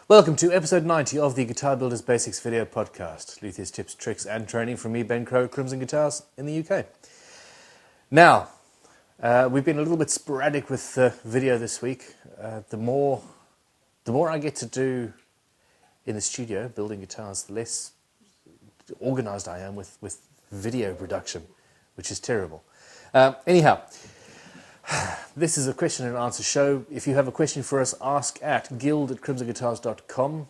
Welcome to episode 90 of the Guitar Builders Basics video podcast. Luthiers, tips, tricks and training from me, Ben Crow, Crimson Guitars in the UK. Now, we've been a little bit sporadic with video this week. The more I get to do in the studio building guitars, the less organised I am with video production, which is terrible. Anyhow, this is a question and answer show. If you have a question for us, ask at guild@crimsonguitars.com.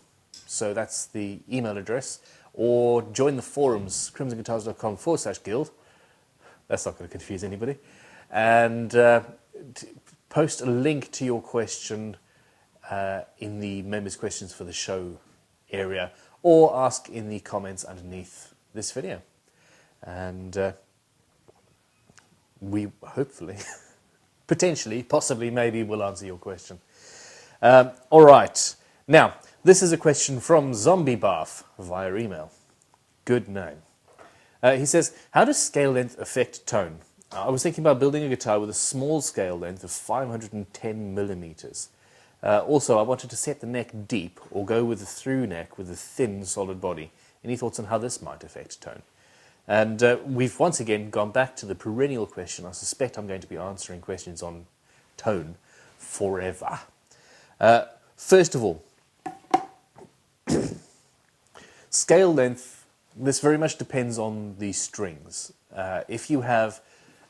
So that's the email address. Or join the forums, crimsonguitars.com/guild. That's not going to confuse anybody. And post a link to your question in the members' questions for the show area. Or ask in the comments underneath this video. And we hopefully... potentially, possibly, maybe we'll answer your question. All right. Now, this is a question from Zombie Bath via email. Good name. He says, how does scale length affect tone? I was thinking about building a guitar with a small scale length of 510 millimeters. Also, I wanted to set the neck deep or go with a through neck with a thin, solid body. Any thoughts on how this might affect tone? And we've once again gone back to the perennial question. I suspect I'm going to be answering questions on tone forever. First of all, scale length, this very much depends on the strings. If you have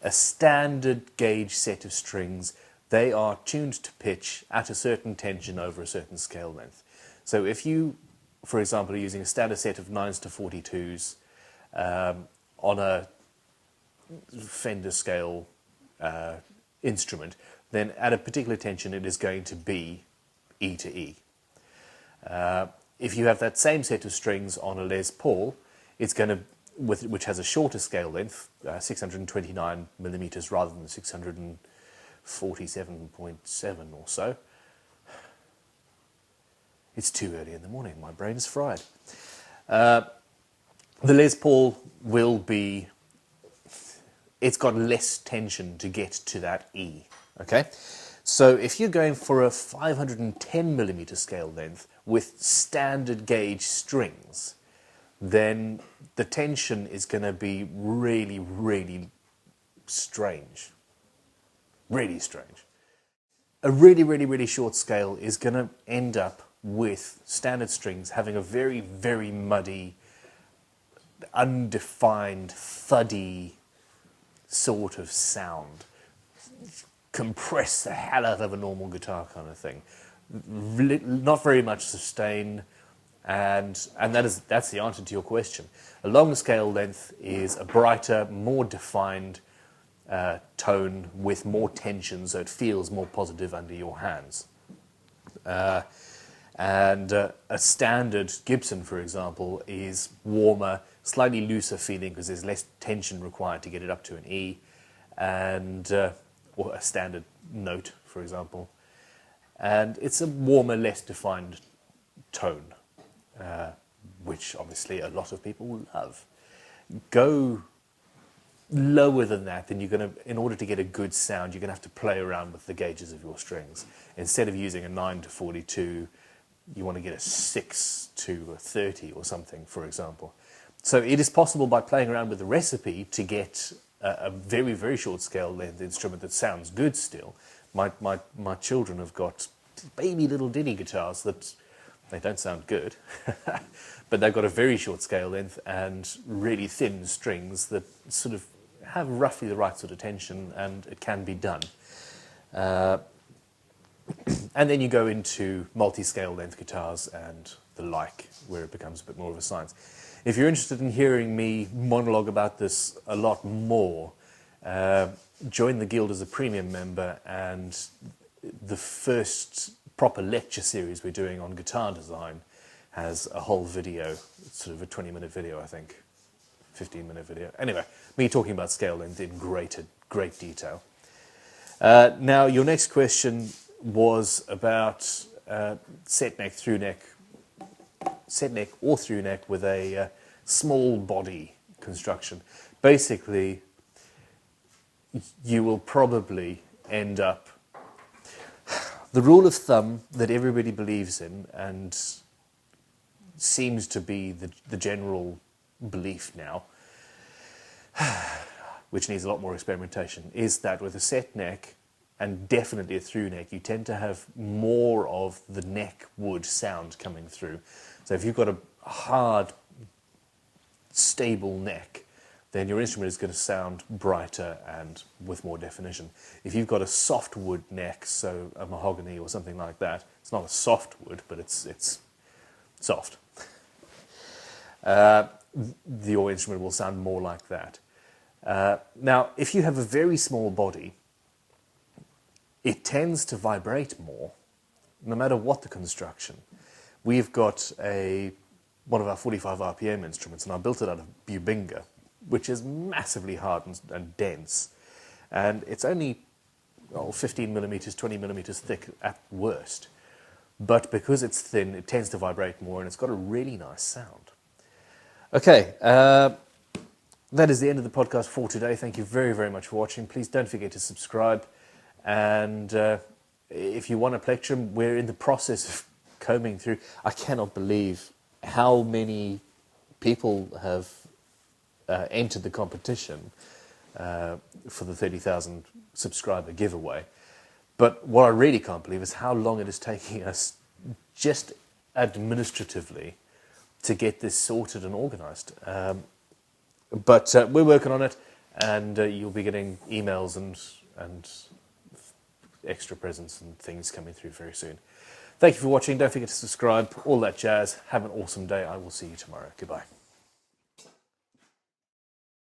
a standard gauge set of strings, they are tuned to pitch at a certain tension over a certain scale length. So if you, for example, are using a standard set of 9s to 42s, on a Fender scale instrument, then at a particular tension it is going to be E to E. If you have that same set of strings on a Les Paul, it's going to, which has a shorter scale length, 629 millimeters rather than 647.7 or so. It's too early in the morning, my brain is fried. The Les Paul will be, it's got less tension to get to that E, okay? So if you're going for a 510 millimeter scale length with standard gauge strings, then the tension is going to be really, really strange. Really strange. A really, really, really short scale is going to end up with standard strings having a very, very muddy, undefined, thuddy sort of sound. Compress the hell out of a normal guitar kind of thing. Not very much sustain, and that's the answer to your question. A long scale length is a brighter, more defined tone with more tension, so it feels more positive under your hands. And a standard Gibson, for example, is warmer, slightly looser feeling because there's less tension required to get it up to an E, and or a standard note, for example. And it's a warmer, less defined tone, which obviously a lot of people will love. Go lower than that, then you're going to, in order to get a good sound, you're going to have to play around with the gauges of your strings. Instead of using a 9 to 42, you want to get a 6 to a 30 or something, for example. So it is possible by playing around with the recipe to get a very, very short scale length instrument that sounds good still. My children have got baby little ditty guitars that they don't sound good, but they've got a very short scale length and really thin strings that sort of have roughly the right sort of tension, and it can be done. And then you go into multi-scale length guitars and the like, where it becomes a bit more of a science. If you're interested in hearing me monologue about this a lot more, join the Guild as a premium member, and the first proper lecture series we're doing on guitar design has a whole video, sort of a 20-minute video, I think, 15-minute video. Anyway, me talking about scale length in great detail. Now, your next question was about set neck or through neck with a small body construction. Basically, you will probably end up The rule of thumb that everybody believes in and seems to be the general belief now, which needs a lot more experimentation, is that with a set neck and definitely a through neck, you tend to have more of the neck wood sound coming through. So if you've got a hard, stable neck, then your instrument is going to sound brighter and with more definition. If you've got a soft wood neck, so a mahogany or something like that, it's not a soft wood, but it's soft. Your instrument will sound more like that. Now, if you have a very small body, it tends to vibrate more, no matter what the construction. We've got one of our 45 RPM instruments, and I built it out of Bubinga, which is massively hard and dense. And it's only 15 millimeters, 20 millimeters thick at worst. But because it's thin, it tends to vibrate more, and it's got a really nice sound. Okay, that is the end of the podcast for today. Thank you very, very much for watching. Please don't forget to subscribe. And if you want a plectrum, we're in the process of combing through. I cannot believe how many people have entered the competition for the 30,000 subscriber giveaway. But what I really can't believe is how long it is taking us just administratively to get this sorted and organized. But we're working on it, and you'll be getting emails and extra presents and things coming through very soon. Thank you for watching. Don't forget to subscribe, all that jazz. Have an awesome day. I will see you tomorrow. Goodbye.